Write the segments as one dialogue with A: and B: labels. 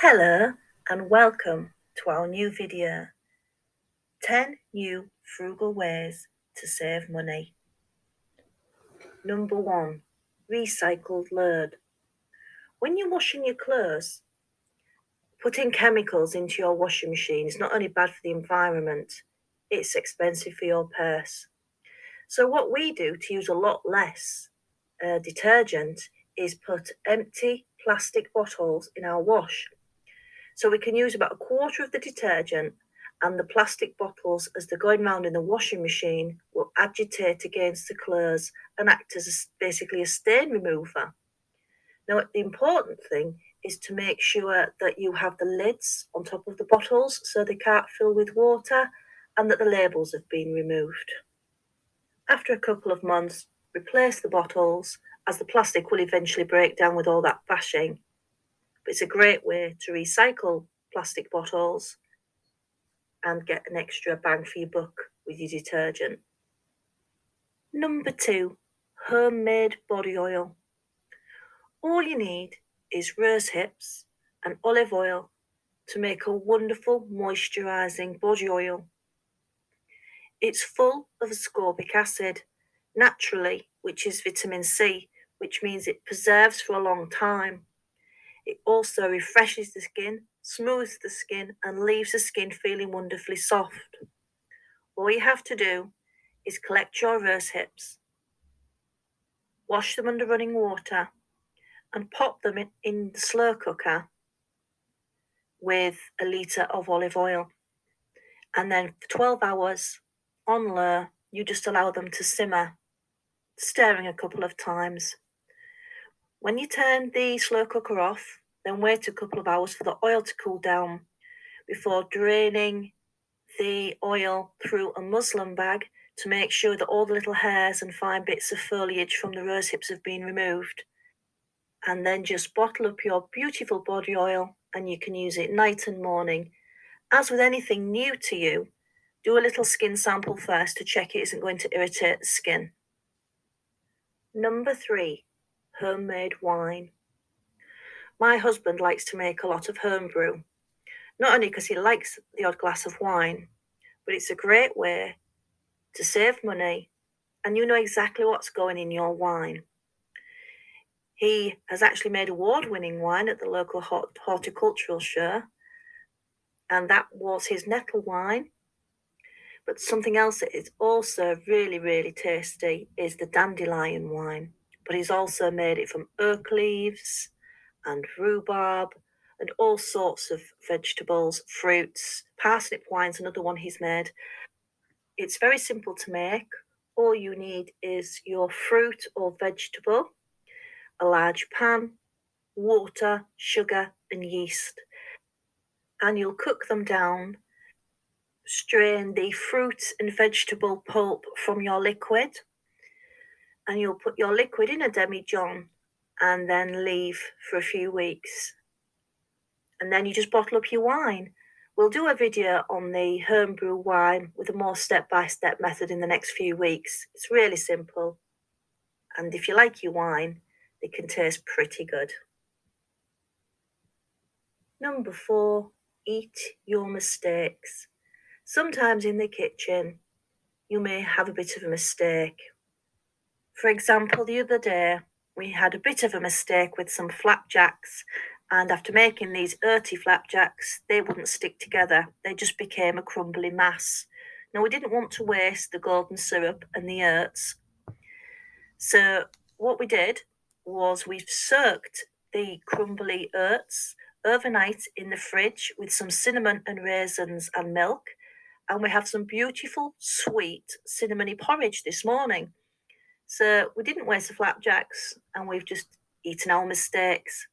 A: Hello and welcome to our new video, 10 new frugal ways to save money. Number 1, recycled load. When you're washing your clothes, putting chemicals into your washing machine is not only bad for the environment, it's expensive for your purse. So what we do to use a lot less detergent is put empty plastic bottles in our wash. So we can use about a quarter of the detergent, and the plastic bottles, as they're going round in the washing machine, will agitate against the clothes and act as basically a stain remover. Now, the important thing is to make sure that you have the lids on top of the bottles so they can't fill with water, and that the labels have been removed. After a couple of months, replace the bottles, as the plastic will eventually break down with all that bashing. But it's a great way to recycle plastic bottles and get an extra bang for your buck with your detergent. Number 2, homemade body oil. All you need is rose hips and olive oil to make a wonderful moisturising body oil. It's full of ascorbic acid, naturally, which is vitamin C, which means it preserves for a long time. It also refreshes the skin, smooths the skin, and leaves the skin feeling wonderfully soft. All you have to do is collect your rose hips, wash them under running water, and pop them in the slow cooker with a litre of olive oil. And then for 12 hours on low, you just allow them to simmer, stirring a couple of times. When you turn the slow cooker off, then wait a couple of hours for the oil to cool down before draining the oil through a muslin bag to make sure that all the little hairs and fine bits of foliage from the rose hips have been removed. And then just bottle up your beautiful body oil, and you can use it night and morning. As with anything new to you, do a little skin sample first to check it isn't going to irritate the skin. Number 3, homemade wine. My husband likes to make a lot of homebrew, not only because he likes the odd glass of wine, but it's a great way to save money, and you know exactly what's going in your wine. He has actually made award-winning wine at the local horticultural show, and that was his nettle wine. But something else that is also really, really tasty is the dandelion wine. But he's also made it from oak leaves and rhubarb and all sorts of vegetables, fruits. Parsnip wine's another one he's made. It's very simple to make. All you need is your fruit or vegetable, a large pan, water, sugar, and yeast. And you'll cook them down, strain the fruit and vegetable pulp from your liquid, and you'll put your liquid in a demijohn and then leave for a few weeks. And then you just bottle up your wine. We'll do a video on the homebrew wine with a more step-by-step method in the next few weeks. It's really simple. And if you like your wine, it can taste pretty good. Number 4, eat your mistakes. Sometimes in the kitchen, you may have a bit of a mistake. For example, the other day, we had a bit of a mistake with some flapjacks, and after making these earthy flapjacks, they wouldn't stick together. They just became a crumbly mass. Now, we didn't want to waste the golden syrup and the oats. So what we did was we soaked the crumbly oats overnight in the fridge with some cinnamon and raisins and milk, and we have some beautiful, sweet cinnamony porridge this morning. So we didn't waste the flapjacks, and we've just eaten our mistakes.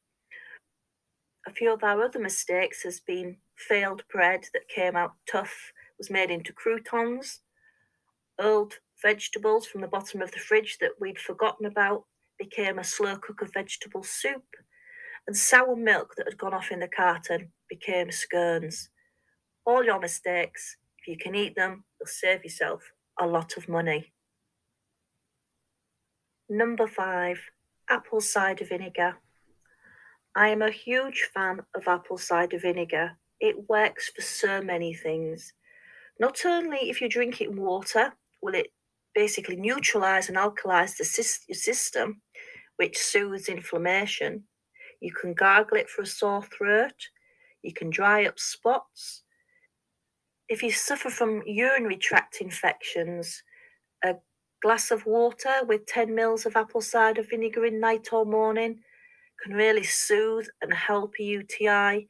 A: A few of our other mistakes has been failed bread that came out tough, was made into croutons, old vegetables from the bottom of the fridge that we'd forgotten about became a slow cooker vegetable soup, and sour milk that had gone off in the carton became scones. All your mistakes, if you can eat them, you'll save yourself a lot of money. Number 5, apple cider vinegar. I am a huge fan of apple cider vinegar. It works for so many things. Not only if you drink it in water, will it basically neutralize and alkalize your system, which soothes inflammation. You can gargle it for a sore throat. You can dry up spots. If you suffer from urinary tract infections, a glass of water with 10 mils of apple cider vinegar in night or morning can really soothe and help a UTI.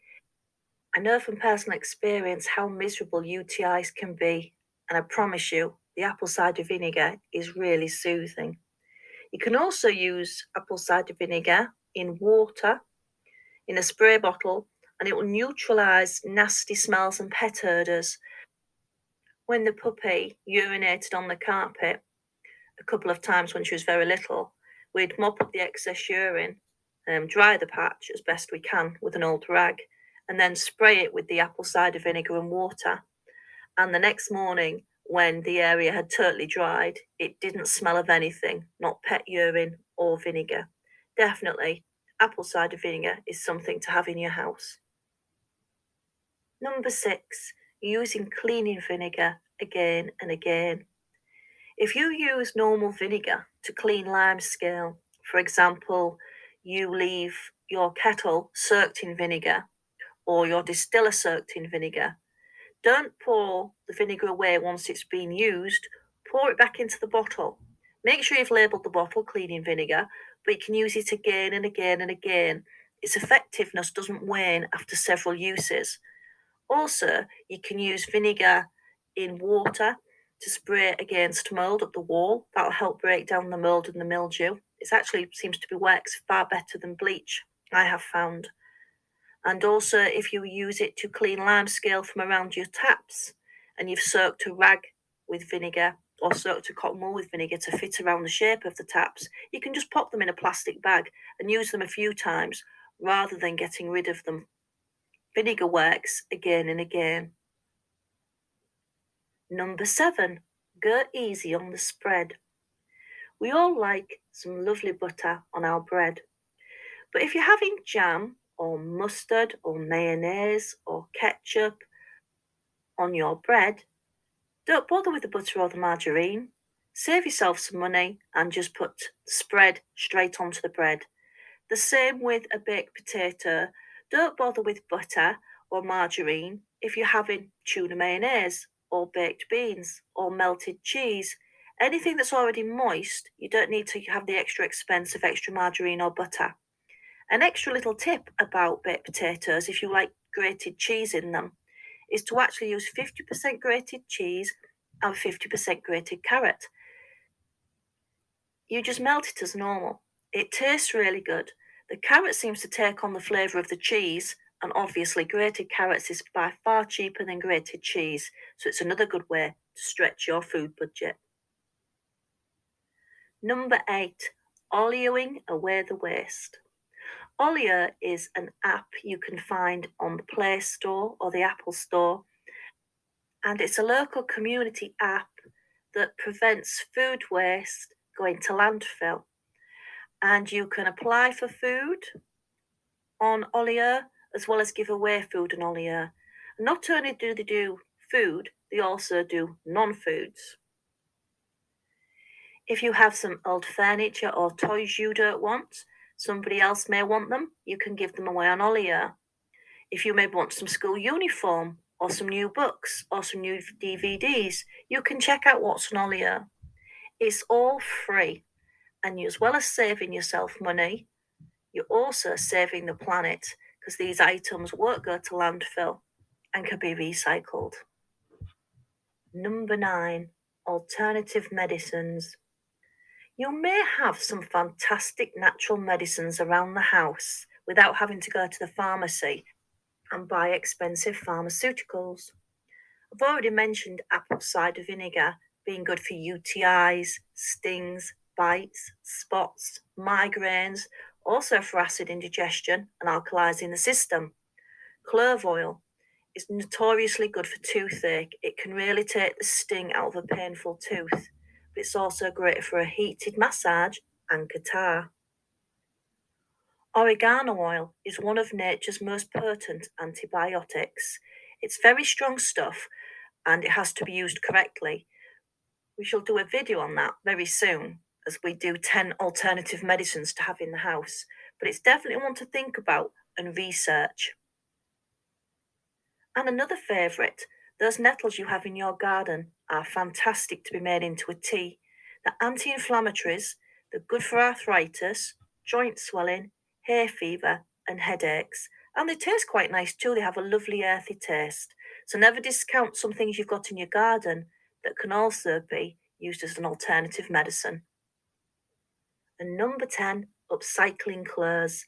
A: I know from personal experience how miserable UTIs can be, and I promise you, the apple cider vinegar is really soothing. You can also use apple cider vinegar in water in a spray bottle, and it will neutralize nasty smells and pet odors. When the puppy urinated on the carpet a couple of times when she was very little, we'd mop up the excess urine, dry the patch as best we can with an old rag, and then spray it with the apple cider vinegar and water. And the next morning, when the area had totally dried, it didn't smell of anything, not pet urine or vinegar. Definitely, apple cider vinegar is something to have in your house. Number 6, using cleaning vinegar again and again. If you use normal vinegar to clean lime scale, for example, you leave your kettle soaked in vinegar or your distiller soaked in vinegar, don't pour the vinegar away once it's been used, pour it back into the bottle. Make sure you've labelled the bottle cleaning vinegar, but you can use it again and again and again. Its effectiveness doesn't wane after several uses. Also, you can use vinegar in water to spray against mold up the wall. That'll help break down the mold and the mildew. It actually seems to be works far better than bleach, I have found. And also, if you use it to clean lime scale from around your taps and you've soaked a rag with vinegar or soaked a cotton wool with vinegar to fit around the shape of the taps, you can just pop them in a plastic bag and use them a few times rather than getting rid of them. Vinegar works again and again. Number 7, go easy on the spread. We all like some lovely butter on our bread. But if you're having jam or mustard or mayonnaise or ketchup on your bread, don't bother with the butter or the margarine. Save yourself some money and just put the spread straight onto the bread. The same with a baked potato. Don't bother with butter or margarine if you're having tuna mayonnaise or baked beans or melted cheese. Anything that's already moist, you don't need to have the extra expense of extra margarine or butter. An extra little tip about baked potatoes, if you like grated cheese in them, is to actually use 50% grated cheese and 50% grated carrot. You just melt it as normal. It tastes really good. The carrot seems to take on the flavour of the cheese, and obviously grated carrots is by far cheaper than grated cheese, so it's another good way to stretch your food budget. Number 8, OLIO-ING away the waste. Olio is an app you can find on the Play Store or the Apple Store, and it's a local community app that prevents food waste going to landfill. And you can apply for food on Olio as well as give away food on Olio. Not only do they do food, they also do non-foods. If you have some old furniture or toys you don't want, somebody else may want them, you can give them away on Olio. If you may want some school uniform or some new books or some new DVDs, you can check out what's on Olio. It's all free, and as well as saving yourself money, you're also saving the planet because these items won't go to landfill and can be recycled. Number 9, alternative medicines. You may have some fantastic natural medicines around the house without having to go to the pharmacy and buy expensive pharmaceuticals. I've already mentioned apple cider vinegar being good for UTIs, stings, bites, spots, migraines, also for acid indigestion and alkalizing the system. Clove oil is notoriously good for toothache. It can really take the sting out of a painful tooth, but it's also great for a heated massage and catarrh. Oregano oil is one of nature's most potent antibiotics. It's very strong stuff and it has to be used correctly. We shall do a video on that very soon as we do 10 alternative medicines to have in the house, but it's definitely one to think about and research. And another favourite, those nettles you have in your garden are fantastic to be made into a tea. They're anti-inflammatories, they're good for arthritis, joint swelling, hay fever and headaches. And they taste quite nice too, they have a lovely earthy taste. So never discount some things you've got in your garden that can also be used as an alternative medicine. And number 10, upcycling clothes.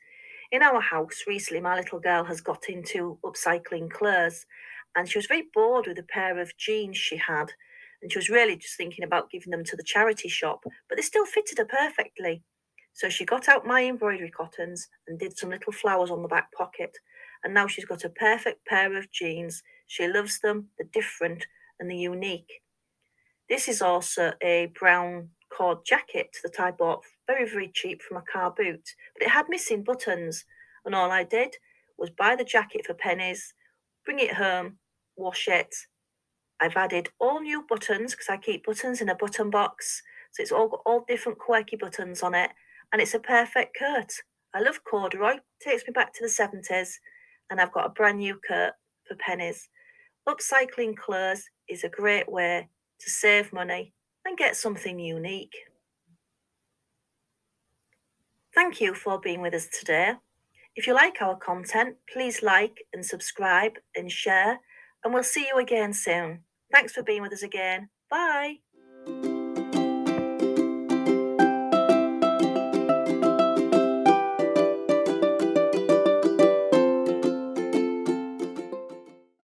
A: In our house recently, my little girl has got into upcycling clothes and she was very bored with a pair of jeans she had. And she was really just thinking about giving them to the charity shop, but they still fitted her perfectly. So she got out my embroidery cottons and did some little flowers on the back pocket. And now she's got a perfect pair of jeans. She loves them, they're different and they're unique. This is also a brown cord jacket that I bought very, very cheap from a car boot, but it had missing buttons, and all I did was buy the jacket for pennies, bring it home, wash it. I've added all new buttons because I keep buttons in a button box, so it's all got all different quirky buttons on it, and it's a perfect coat. I love corduroy, takes me back to the 70s, and I've got a brand new coat for pennies. Upcycling clothes is a great way to save money and get something unique. Thank you for being with us today. If you like our content, please like and subscribe and share, and we'll see you again soon. Thanks for being with us again. Bye.